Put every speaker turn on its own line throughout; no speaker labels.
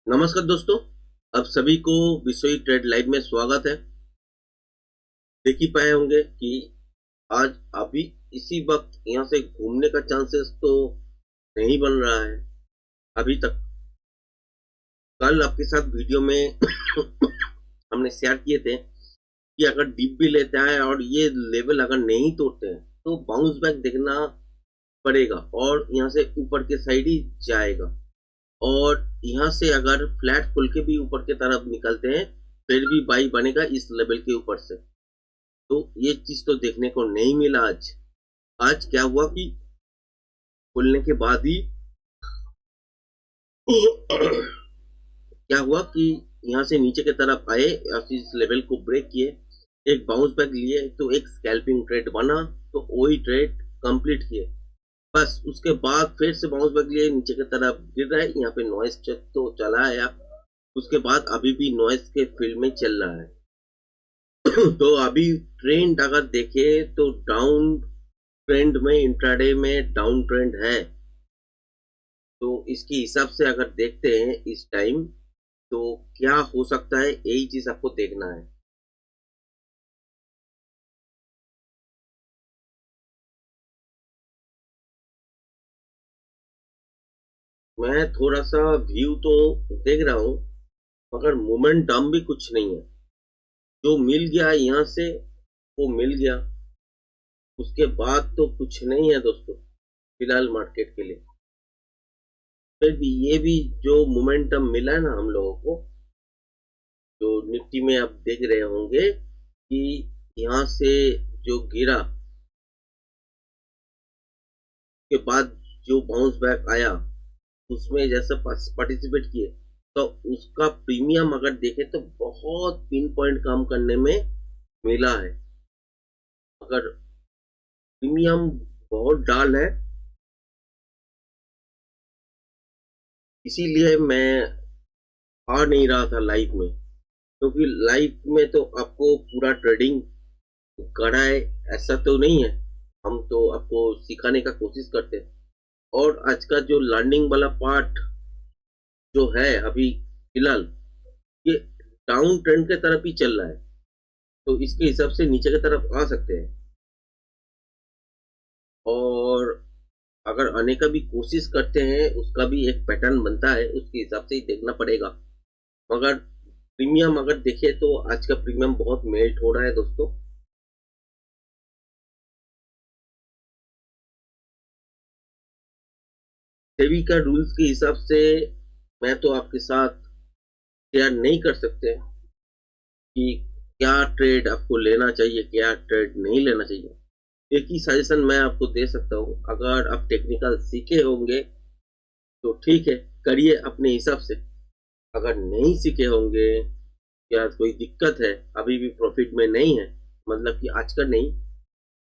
नमस्कार दोस्तों। आप सभी को विषय ट्रेड लाइव में स्वागत है। देख ही पाए होंगे कि आज अभी इसी वक्त यहाँ से घूमने का चांसेस तो नहीं बन रहा है अभी तक। कल आपके साथ वीडियो में हमने शेयर किए थे कि अगर डीप भी लेता है और ये लेवल अगर नहीं तोड़ते हैं तो बाउंस बैक देखना पड़ेगा और यहाँ से ऊपर के साइड ही जाएगा। और यहाँ से अगर फ्लैट खुल के भी ऊपर की तरफ निकलते हैं फिर भी बाई बनेगा इस लेवल के ऊपर से। तो ये चीज तो देखने को नहीं मिला आज। आज क्या हुआ कि खुलने के बाद ही क्या हुआ कि यहाँ से नीचे की तरफ आए और इस लेवल को ब्रेक किए, एक बाउंस बैक लिए तो एक स्कैल्पिंग ट्रेड बना, तो वही ट्रेड कंप्लीट किए। बस उसके बाद फिर से बाउंस बैक लिए नीचे की तरफ गिर रहा है। यहाँ पे नॉइस चेक तो चला है, उसके बाद अभी भी नॉइस के फील्ड में चल रहा है। तो अभी ट्रेंड अगर देखे तो डाउन ट्रेंड में, इंट्राडे में डाउन ट्रेंड है। तो इसके हिसाब से अगर देखते हैं इस टाइम तो क्या हो सकता है, यही चीज आपको देखना है। मैं थोड़ा सा व्यू तो देख रहा हूँ मगर मोमेंटम भी कुछ नहीं है। जो मिल गया यहाँ से वो मिल गया, उसके बाद तो कुछ नहीं है दोस्तों फिलहाल मार्केट के लिए। फिर भी ये भी जो मोमेंटम मिला है ना हम लोगों को, जो निफ्टी में आप देख रहे होंगे कि यहाँ से जो गिरा के बाद जो बाउंस बैक आया उसमें जैसे पार्टिसिपेट किए तो उसका प्रीमियम अगर देखें तो बहुत पिन पॉइंट काम करने में मिला है। अगर प्रीमियम बहुत डाल है, इसीलिए मैं आ नहीं रहा था लाइव में, क्योंकि लाइव में तो आपको पूरा ट्रेडिंग कराए ऐसा तो नहीं है। हम तो आपको सिखाने का कोशिश करते हैं और आज का जो लर्निंग वाला पार्ट जो है अभी फिलहाल ये डाउन ट्रेंड के तरफ ही चल रहा है, तो इसके हिसाब से नीचे की तरफ आ सकते हैं। और अगर आने का भी कोशिश करते हैं उसका भी एक पैटर्न बनता है, उसके हिसाब से ही देखना पड़ेगा। मगर प्रीमियम अगर देखे तो आज का प्रीमियम बहुत मेल्ट हो रहा है दोस्तों। सेबी का रूल्स के हिसाब से मैं तो आपके साथ शेयर नहीं कर सकते कि क्या ट्रेड आपको लेना चाहिए, क्या ट्रेड नहीं लेना चाहिए। एक ही सजेशन मैं आपको दे सकता हूँ, अगर आप टेक्निकल सीखे होंगे तो ठीक है, करिए अपने हिसाब से। अगर नहीं सीखे होंगे या कोई दिक्कत है, अभी भी प्रॉफिट में नहीं है, मतलब कि आज का नहीं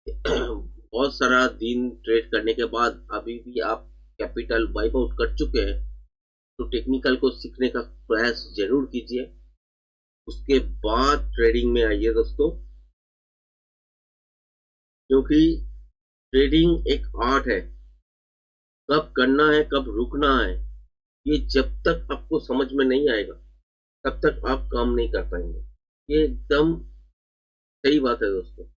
बहुत सारा दिन ट्रेड करने के बाद अभी भी आप कैपिटल वाइप आउट कर चुके हैं, तो टेक्निकल को सीखने का प्रयास जरूर कीजिए। उसके बाद ट्रेडिंग में आइए दोस्तों, क्योंकि ट्रेडिंग एक आर्ट है। कब करना है कब रुकना है ये जब तक आपको समझ में नहीं आएगा तब तक आप काम नहीं कर पाएंगे। ये एकदम सही बात है दोस्तों।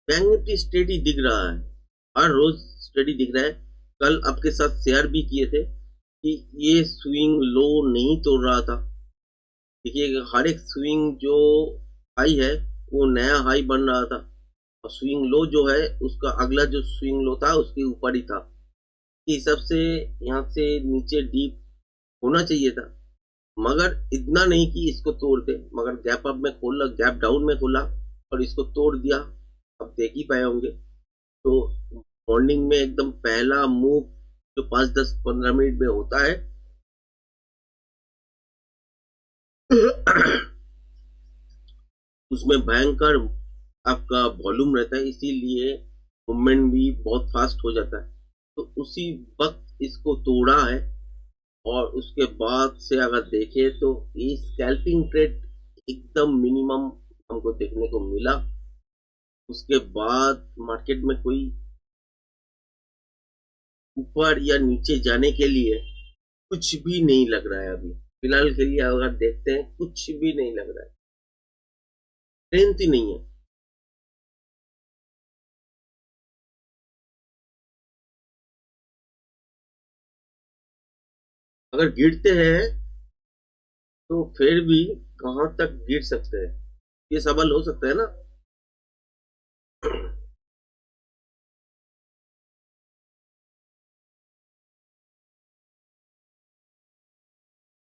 बैंक निफ्टी स्टेडी दिख रहा है, हर रोज स्टेडी दिख रहा है। कल आपके साथ शेयर भी किए थे कि ये स्विंग लो नहीं तोड़ रहा था। देखिए हर एक स्विंग जो हाई है वो नया हाई बन रहा था, और स्विंग लो जो है उसका अगला जो स्विंग लो था उसके ऊपर ही था। इस हिसाब से यहाँ से नीचे डीप होना चाहिए था, मगर इतना नहीं कि इसको तोड़ दे, मगर गैप अप में खोला, गैप डाउन में खोला और इसको तोड़ दिया। अब देख ही पाए होंगे। तो मॉर्निंग में एकदम पहला मूव जो 5-10-15 मिनट में होता है उसमें भयंकर आपका वॉल्यूम रहता है, इसीलिए मूवमेंट भी बहुत फास्ट हो जाता है। तो उसी वक्त इसको तोड़ा है और उसके बाद से अगर देखें तो ये स्कैल्पिंग ट्रेड एकदम मिनिमम हमको देखने को मिला। उसके बाद मार्केट में कोई ऊपर या नीचे जाने के लिए कुछ भी नहीं लग रहा है। अभी फिलहाल के लिए अगर देखते हैं कुछ भी नहीं लग रहा है, स्ट्रेंथ ही नहीं है। अगर गिरते हैं तो फिर भी कहां तक गिर सकते हैं, ये सवाल हो सकता है ना।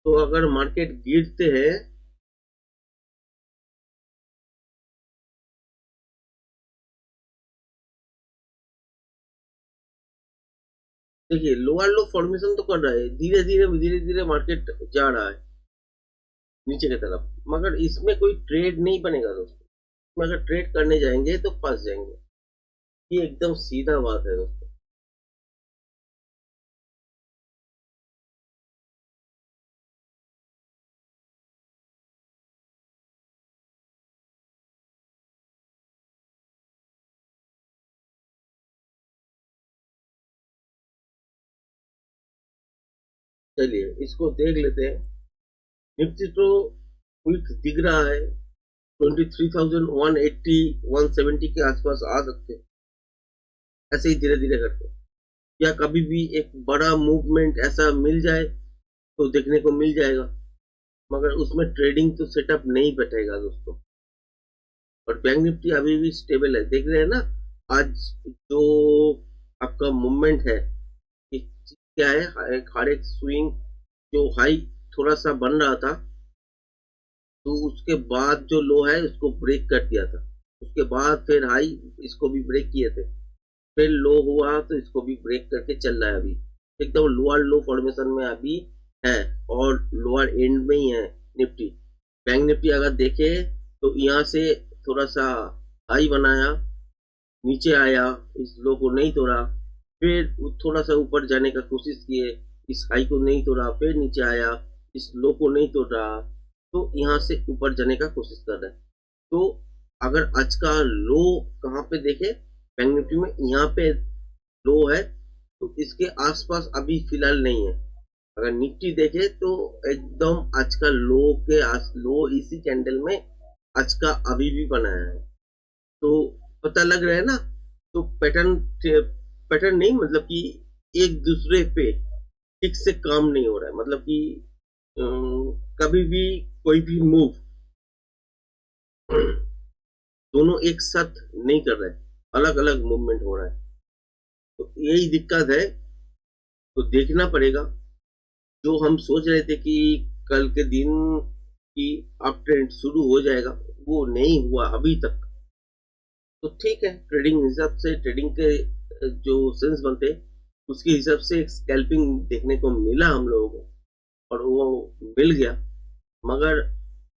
तो अगर मार्केट गिरते हैं देखिए लोअर लो फॉर्मेशन तो कर रहा है, धीरे धीरे मार्केट जा रहा है नीचे की तरफ, मगर इसमें कोई ट्रेड नहीं बनेगा दोस्तों। इसमें अगर ट्रेड करने जाएंगे तो फंस जाएंगे, ये एकदम सीधा बात है दोस्तों। चलिए इसको देख लेते हैं। निफ्टी तो क्विक दिख रहा है, 23,180 170 के आसपास आ सकते हैं ऐसे ही धीरे धीरे करके, या कभी भी एक बड़ा मूवमेंट ऐसा मिल जाए तो देखने को मिल जाएगा, मगर उसमें ट्रेडिंग तो सेटअप नहीं बैठेगा दोस्तों। और बैंक निफ्टी अभी भी स्टेबल है, देख रहे हैं ना। आज जो आपका मूवमेंट है ये क्या है, हर एक स्विंग जो हाई थोड़ा सा बन रहा था तो उसके बाद जो लो है उसको ब्रेक कर दिया था, उसके बाद फिर हाई इसको भी ब्रेक किए थे, फिर लो हुआ तो इसको भी ब्रेक करके चल रहा है। अभी एकदम लोअर लो फॉर्मेशन में अभी है और लोअर एंड में ही है निफ्टी। बैंक निफ्टी अगर देखे तो यहाँ से थोड़ा सा हाई बनाया, नीचे आया, इस लो को नहीं तोड़ा, फिर थोड़ा सा ऊपर जाने का कोशिश किए, इस हाई को नहीं तोड़ा, फिर नीचे आया, इस लो को नहीं तोड़ा, तो यहाँ से ऊपर जाने का कोशिश कर रहा है। तो अगर आज का लो कहाँ पे देखे बैंक निफ्टी में, यहाँ पे लो है तो इसके आसपास अभी फिलहाल नहीं है। अगर निफ्टी देखे तो एकदम आज का लो इसी कैंडल में आज का अभी भी बनाया है, तो पता लग रहा है ना। तो पैटर्न पैटर्न नहीं, मतलब कि एक दूसरे पे ठीक से काम नहीं हो रहा है, मतलब कि कभी भी कोई भी मूव दोनों एक साथ नहीं कर रहे, अलग अलग मूवमेंट हो रहा है, तो यही दिक्कत है। तो देखना पड़ेगा। जो हम सोच रहे थे कि कल के दिन की अप ट्रेंड शुरू हो जाएगा, वो नहीं हुआ अभी तक। तो ठीक है, ट्रेडिंग हिसाब से ट्रेडिंग के जो सेंस बनते उसके हिसाब से एक स्कैल्पिंग देखने को मिला हम लोगों को, और वो मिल गया, मगर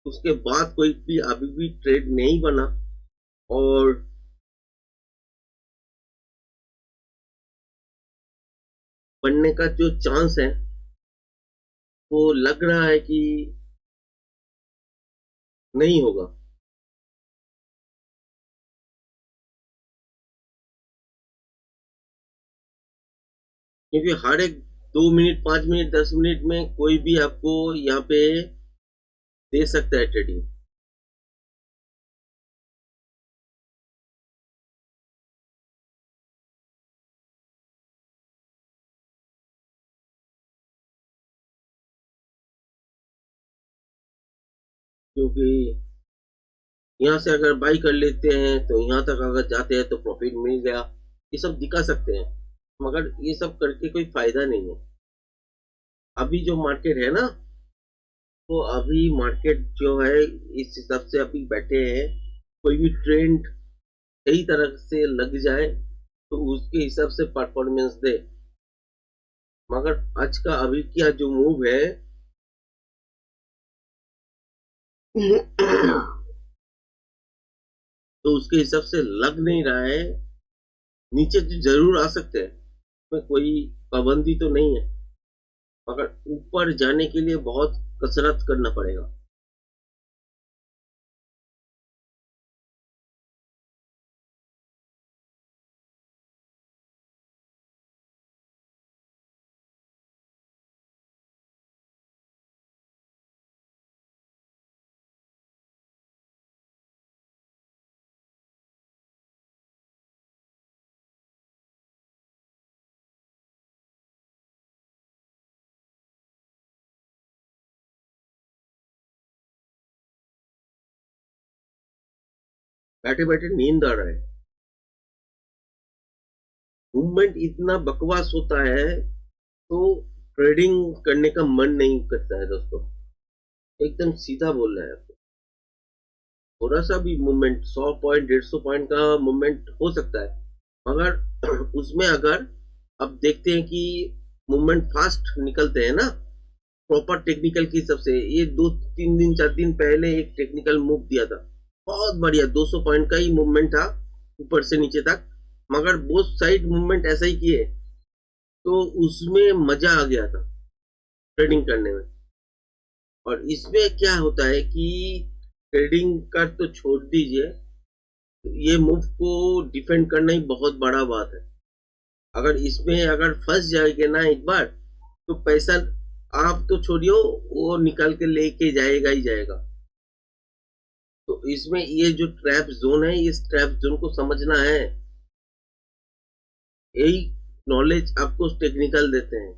उसके बाद कोई भी अभी भी ट्रेड नहीं बना। और बनने का जो चांस है वो लग रहा है कि नहीं होगा, क्योंकि हर एक 2 मिनट 5 मिनट 10 मिनट में कोई भी आपको यहाँ पे दे सकता है ट्रेडिंग। क्योंकि यहाँ से अगर बाई कर लेते हैं तो यहाँ तक अगर जाते हैं तो प्रॉफिट मिल गया, ये सब दिखा सकते हैं, मगर ये सब करके कोई फायदा नहीं है। अभी जो मार्केट है ना, तो अभी मार्केट जो है इस हिसाब से अभी बैठे हैं, कोई भी ट्रेंड सही तरह से लग जाए तो उसके हिसाब से परफॉर्मेंस दे। मगर आज का अभी क्या जो मूव है तो उसके हिसाब से लग नहीं रहा है। नीचे तो जरूर आ सकते हैं, में कोई पाबंदी तो नहीं है, मगर ऊपर जाने के लिए बहुत कसरत करना पड़ेगा। बैठे बैठे नींद आ रहा है। मूवमेंट इतना बकवास होता है तो ट्रेडिंग करने का मन नहीं करता है दोस्तों। एकदम सीधा बोल रहा है आपको। थोड़ा सा भी मूवमेंट 100 पॉइंट 150 पॉइंट का मूवमेंट हो सकता है, मगर उसमें अगर अब देखते हैं कि मूवमेंट फास्ट निकलते हैं ना, प्रॉपर टेक्निकल की हिसाब से। ये 2 3 दिन 4 दिन पहले एक टेक्निकल मूव दिया था, बहुत बढ़िया 200 पॉइंट का ही मूवमेंट था ऊपर से नीचे तक, मगर बोथ साइड मूवमेंट ऐसा ही किए, तो उसमें मजा आ गया था ट्रेडिंग करने में। और इसमें क्या होता है कि ट्रेडिंग का तो छोड़ दीजिए, ये मूव को डिफेंड करना ही बहुत बड़ा बात है। अगर इसमें अगर फंस जाएगा ना एक बार, तो पैसा आप तो छोड़ियो, वो निकाल के लेके जाएगा ही जाएगा। तो इसमें ये जो ट्रैप जोन है, इस ट्रैप जोन को समझना है। यही नॉलेज आपको टेक्निकल देते हैं,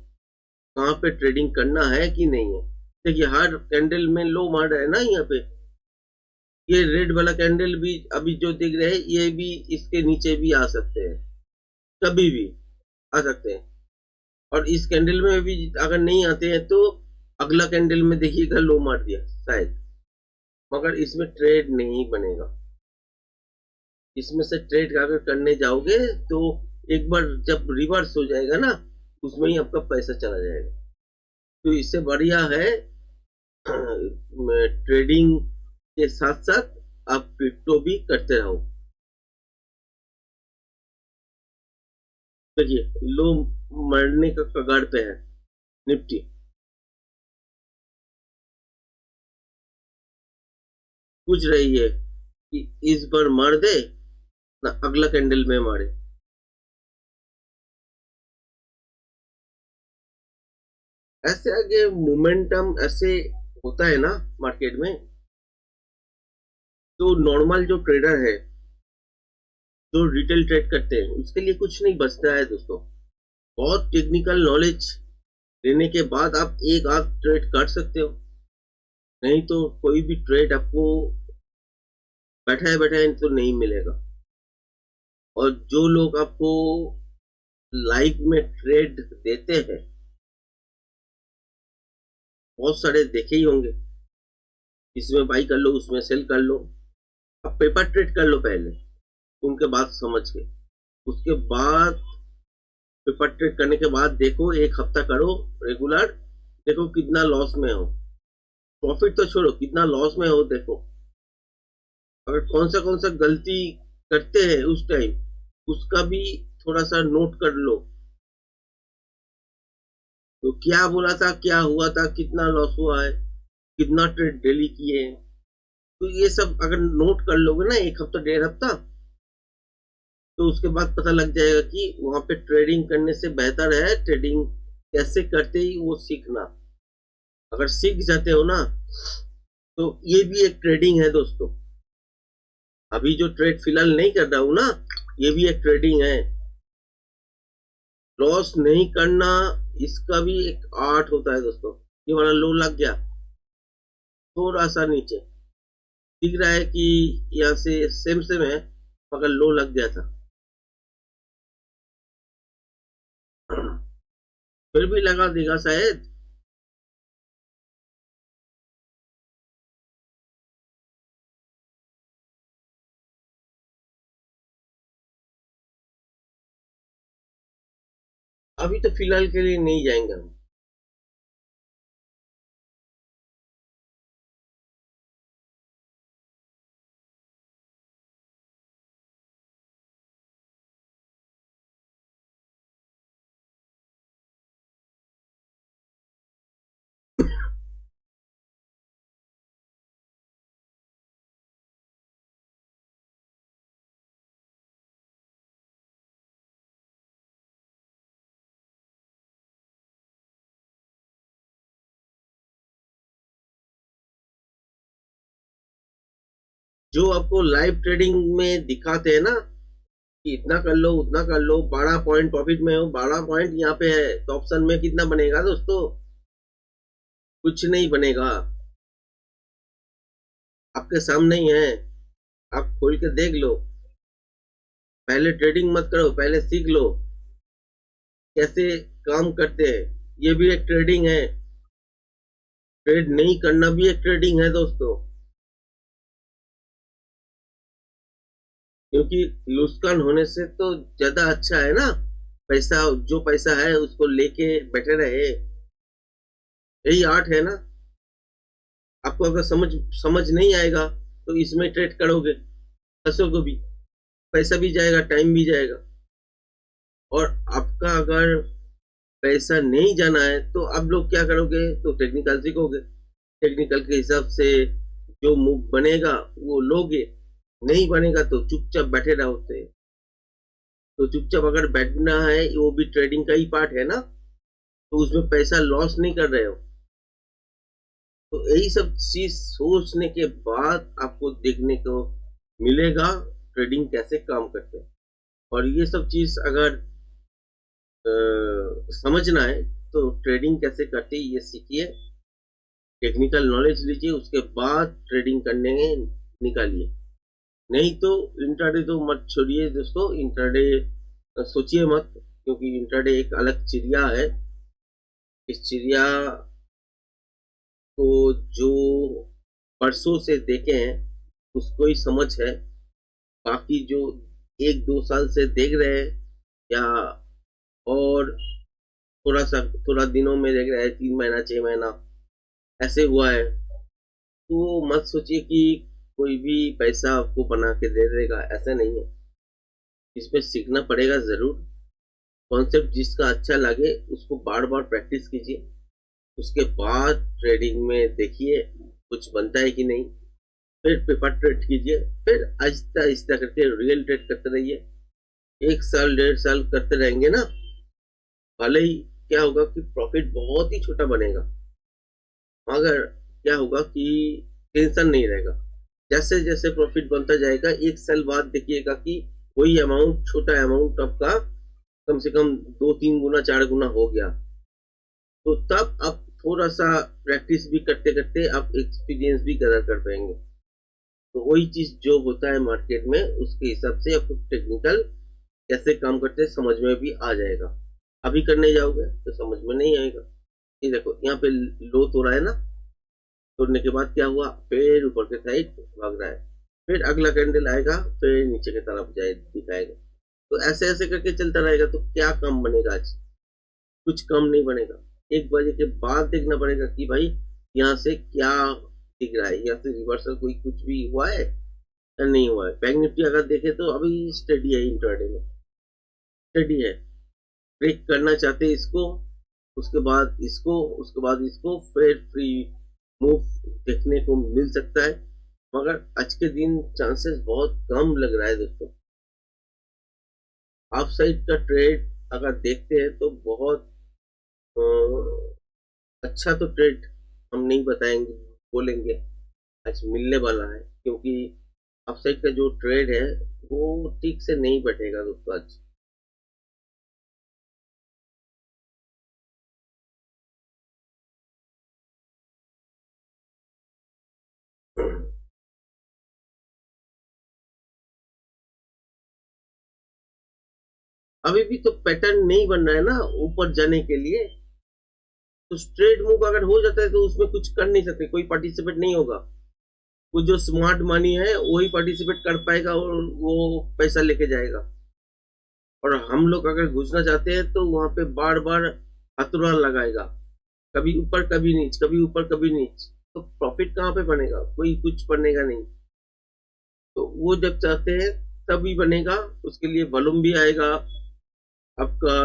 कहाँ पे ट्रेडिंग करना है कि नहीं है। देखिए हर कैंडल में लो मार रहा है ना यहाँ पे, ये रेड वाला कैंडल भी अभी जो दिख रहे हैं, ये भी इसके नीचे भी आ सकते हैं, कभी भी आ सकते हैं। और इस कैंडल में भी अगर नहीं आते हैं तो अगला कैंडल में देखिएगा लो मार दिया शायद, मगर इसमें ट्रेड नहीं बनेगा। इसमें से ट्रेड अगर करने जाओगे तो एक बार जब रिवर्स हो जाएगा ना, उसमें ही आपका पैसा चला जाएगा। तो इससे बढ़िया है ट्रेडिंग के साथ साथ आप क्रिप्टो भी करते रहो। देखिए लो मरने का कगार पे है निफ्टी, पूछ रही है कि इस बार मार दे ना अगला कैंडल में मारे। ऐसे आगे मोमेंटम ऐसे होता है ना मार्केट में। तो नॉर्मल जो ट्रेडर है, जो रिटेल ट्रेड करते हैं, उसके लिए कुछ नहीं बचता है दोस्तों। बहुत टेक्निकल नॉलेज लेने के बाद आप एक आध ट्रेड कर सकते हो, नहीं तो कोई भी ट्रेड आपको बैठाए बैठाए तो नहीं मिलेगा। और जो लोग आपको लाइव में ट्रेड देते हैं, बहुत सारे देखे ही होंगे, इसमें बाई कर लो उसमें सेल कर लो। अब पेपर ट्रेड कर लो पहले, उनके बाद समझ के, उसके बाद पेपर ट्रेड करने के बाद देखो, एक हफ्ता करो रेगुलर, देखो कितना लॉस में हो। प्रॉफिट तो छोड़ो, कितना लॉस में हो देखो। अगर कौन सा गलती करते हैं उस टाइम, उसका भी थोड़ा सा नोट कर लो। तो क्या बोला था, क्या हुआ था, कितना लॉस हुआ है, कितना ट्रेड डेली किए हैं, तो ये सब अगर नोट कर लोगे ना एक हफ्ता 1.5 हफ्ता, तो उसके बाद पता लग जाएगा कि वहां पे ट्रेडिंग करने से बेहतर है ट्रेडिंग कैसे करते ही वो सीखना। अगर सीख जाते हो ना, तो ये भी एक ट्रेडिंग है दोस्तों। अभी जो ट्रेड फिलहाल नहीं कर रहा हूं ना, ये भी एक ट्रेडिंग है। लॉस नहीं करना, इसका भी एक आर्ट होता है दोस्तों। ये वाला लो लग गया, थोड़ा सा नीचे दिख रहा है कि यहाँ से सेम सेम है, मगर लो लग गया था, फिर भी लगा देगा शायद। अभी तो फिलहाल के लिए नहीं जाएंगे हम। जो आपको लाइव ट्रेडिंग में दिखाते हैं ना कि इतना कर लो उतना कर लो, 12 पॉइंट प्रॉफिट में हो, 12 पॉइंट यहाँ पे है, तो ऑप्शन में कितना बनेगा दोस्तों? कुछ नहीं बनेगा। आपके सामने ही है, आप खोल के देख लो। पहले ट्रेडिंग मत करो, पहले सीख लो कैसे काम करते हैं। ये भी एक ट्रेडिंग है, ट्रेड नहीं करना भी एक ट्रेडिंग है दोस्तों। क्योंकि नुकसान होने से तो ज्यादा अच्छा है ना, पैसा जो पैसा है उसको लेके बैठे रहे। यही आर्ट है ना। आपको अगर समझ समझ नहीं आएगा तो इसमें ट्रेड करोगे, फंसोगे भी, पैसा भी जाएगा, टाइम भी जाएगा। और आपका अगर पैसा नहीं जाना है तो आप लोग क्या करोगे? तो टेक्निकल सीखोगे, टेक्निकल के हिसाब से जो मूव बनेगा वो लोगे, नहीं बनेगा तो चुपचाप बैठे रहोगे। तो चुपचाप अगर बैठना है, वो भी ट्रेडिंग का ही पार्ट है ना, तो उसमें पैसा लॉस नहीं कर रहे हो। तो यही सब चीज सोचने के बाद आपको देखने को मिलेगा ट्रेडिंग कैसे काम करते हैं। और ये सब चीज अगर समझना है तो ट्रेडिंग कैसे करते हैं ये सीखिए, टेक्निकल नॉलेज लीजिए, उसके बाद ट्रेडिंग करने निकालिए। नहीं तो इंट्राडे तो मत छोड़िए दोस्तों, इंट्राडे सोचिए मत, क्योंकि इंट्राडे एक अलग चिड़िया है। इस चिड़िया को जो बरसों से देखे हैं उसको ही समझ है। बाकी जो 1-2 साल से देख रहे हैं या और थोड़ा दिनों में देख रहे हैं, 3 महीना 6 महीना ऐसे हुआ है, तो मत सोचिए कि कोई भी पैसा आपको बना के दे देगा, ऐसा नहीं है। इसमें सीखना पड़ेगा जरूर। कॉन्सेप्ट जिसका अच्छा लगे उसको बार बार प्रैक्टिस कीजिए, उसके बाद ट्रेडिंग में देखिए कुछ बनता है कि नहीं, फिर पेपर ट्रेड कीजिए, फिर आहिस्ता आहिस्ता करके रियल ट्रेड करते रहिए। 1 साल 1.5 साल करते रहेंगे ना, भले ही क्या होगा कि प्रॉफिट बहुत ही छोटा बनेगा, मगर क्या होगा कि टेंशन नहीं रहेगा। जैसे जैसे प्रॉफिट बनता जाएगा, 1 साल बाद देखिएगा कि वही अमाउंट, छोटा अमाउंट आपका कम से कम 2-3 गुना 4 गुना हो गया। तो तब आप थोड़ा सा प्रैक्टिस भी करते करते आप एक्सपीरियंस भी गैदर कर पाएंगे। तो वही चीज जो होता है मार्केट में, उसके हिसाब से आपको टेक्निकल कैसे काम करते हैं समझ में भी आ जाएगा। अभी करने जाओगे तो समझ में नहीं आएगा। ये देखो यहाँ पे लो तोड़ा है ना, तोड़ने के बाद क्या हुआ, फिर ऊपर के साइड भाग रहा है, फिर अगला कैंडल आएगा, फिर नीचे की तरफ जाए दिखाएगा। तो ऐसे ऐसे करके चलता रहेगा, तो क्या कम बनेगा आज? कुछ कम नहीं बनेगा। 1 बजे के बाद देखना पड़ेगा कि भाई यहाँ से क्या दिख रहा है, यहाँ से रिवर्सल कोई कुछ भी हुआ है या नहीं हुआ है। बैंक निफ्टी अगर देखे तो अभी स्टडी है, इंट्राडे में स्टडी है। ब्रेक करना चाहते हैं इसको, उसके बाद इसको, उसके बाद इसको, फिर फ्री मूव देखने को मिल सकता है। मगर आज के दिन चांसेस बहुत कम लग रहा है दोस्तों। ऑफ साइड का ट्रेड अगर देखते हैं तो बहुत अच्छा तो ट्रेड हम नहीं बताएंगे, बोलेंगे आज मिलने वाला है, क्योंकि ऑफ साइड का जो ट्रेड है वो ठीक से नहीं बैठेगा दोस्तों आज। अभी भी तो पैटर्न नहीं बन रहा है ना ऊपर जाने के लिए। तो स्ट्रेट मूव अगर हो जाता है तो उसमें कुछ कर नहीं सकते, कोई पार्टिसिपेट नहीं होगा। वो जो स्मार्ट मनी है वही पार्टिसिपेट कर पाएगा और वो पैसा लेके जाएगा। और हम लोग अगर घुसना चाहते हैं तो वहां पे बार बार हथौड़ा लगाएगा, कभी ऊपर कभी नीच, कभी ऊपर कभी नीच, तो प्रॉफिट कहाँ पे बनेगा? कोई कुछ बनेगा नहीं। तो वो जब चाहते हैं तभी बनेगा, उसके लिए वॉल्यूम भी आएगा आपका,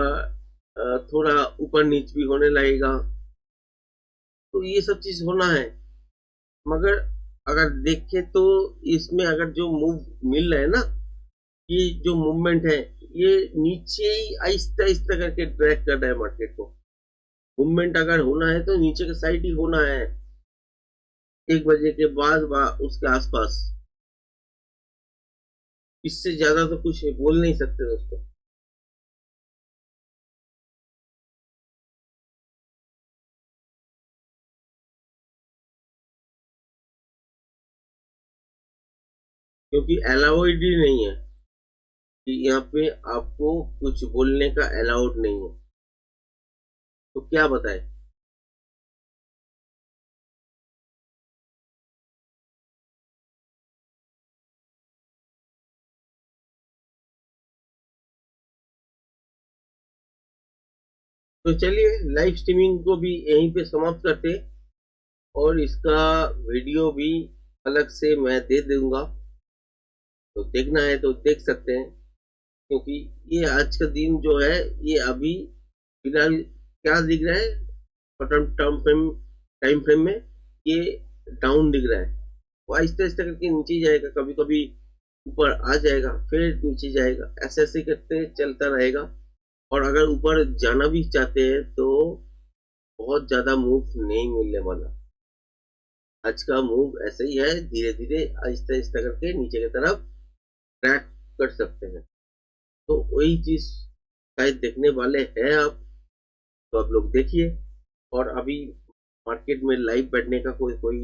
थोड़ा ऊपर नीच भी होने लगेगा, तो ये सब चीज होना है। मगर अगर देखें तो इसमें अगर जो मूव मिल रहा है ना, ये जो मूवमेंट है, ये नीचे ही आहिस्ता आहिस्ता करके ड्रैग कर रहा है मार्केट को। मूवमेंट अगर होना है तो नीचे के साइड ही होना है, 1 बजे के बाद उसके आसपास। इससे ज्यादा तो कुछ बोल नहीं सकते दोस्तों। क्योंकि अलाउड ही नहीं है कि यहाँ पे आपको कुछ बोलने का अलाउड नहीं है, तो क्या बताए। तो चलिए लाइव स्ट्रीमिंग को भी यहीं पे समाप्त करते हैं, और इसका वीडियो भी अलग से मैं दे दूंगा, तो देखना है तो देख सकते हैं। क्योंकि ये आज का दिन जो है, ये अभी फिलहाल क्या दिख रहा है, टाइम फ्रेम में ये डाउन दिख रहा है। वो आहिस्ता आहिस्ता करके नीचे जाएगा, कभी कभी ऊपर आ जाएगा, फिर नीचे जाएगा, ऐसे ऐसे करते चलता रहेगा। और अगर ऊपर जाना भी चाहते हैं तो बहुत ज्यादा मूव नहीं मिलने वाला। आज का मूव ऐसे ही है, धीरे धीरे आहिस्ता आहिस्ता करके नीचे की तरफ ट्रैक कर सकते हैं। तो वही चीज शायद देखने वाले हैं आप, तो आप लोग देखिए। और अभी मार्केट में लाइव बैठने का कोई कोई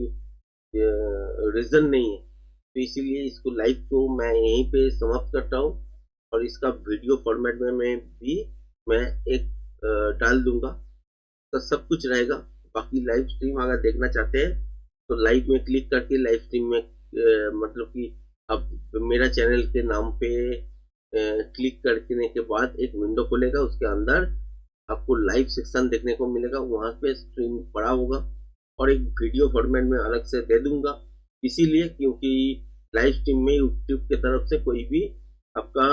रीजन नहीं है, तो इसीलिए इसको लाइव को मैं यहीं पे समाप्त करता हूँ। और इसका वीडियो फॉर्मेट में मैं एक डाल दूंगा, तो सब कुछ रहेगा। बाकी लाइव स्ट्रीम अगर देखना चाहते हैं तो लाइव में क्लिक करके लाइव स्ट्रीम में मतलब कि अब मेरा चैनल के नाम पे क्लिक करने के बाद एक विंडो खुलेगा, उसके अंदर आपको लाइव सेक्शन देखने को मिलेगा, वहां पे स्ट्रीम पड़ा होगा। और एक वीडियो फॉर्मेट में अलग से दे दूंगा, इसीलिए क्योंकि लाइव स्ट्रीम में यूट्यूब की तरफ से कोई भी आपका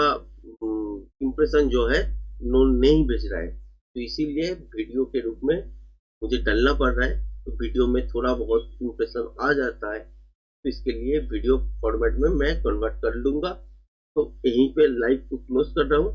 इम्प्रेशन जो है नो नहीं भेज रहा है, तो इसीलिए वीडियो के रूप में मुझे डालना पड़ रहा है। तो वीडियो में थोड़ा बहुत इम्प्रेशन आ जाता है, तो इसके लिए वीडियो फॉर्मेट में मैं कन्वर्ट कर लूंगा। तो यहीं पे लाइव को क्लोज कर रहा हूँ।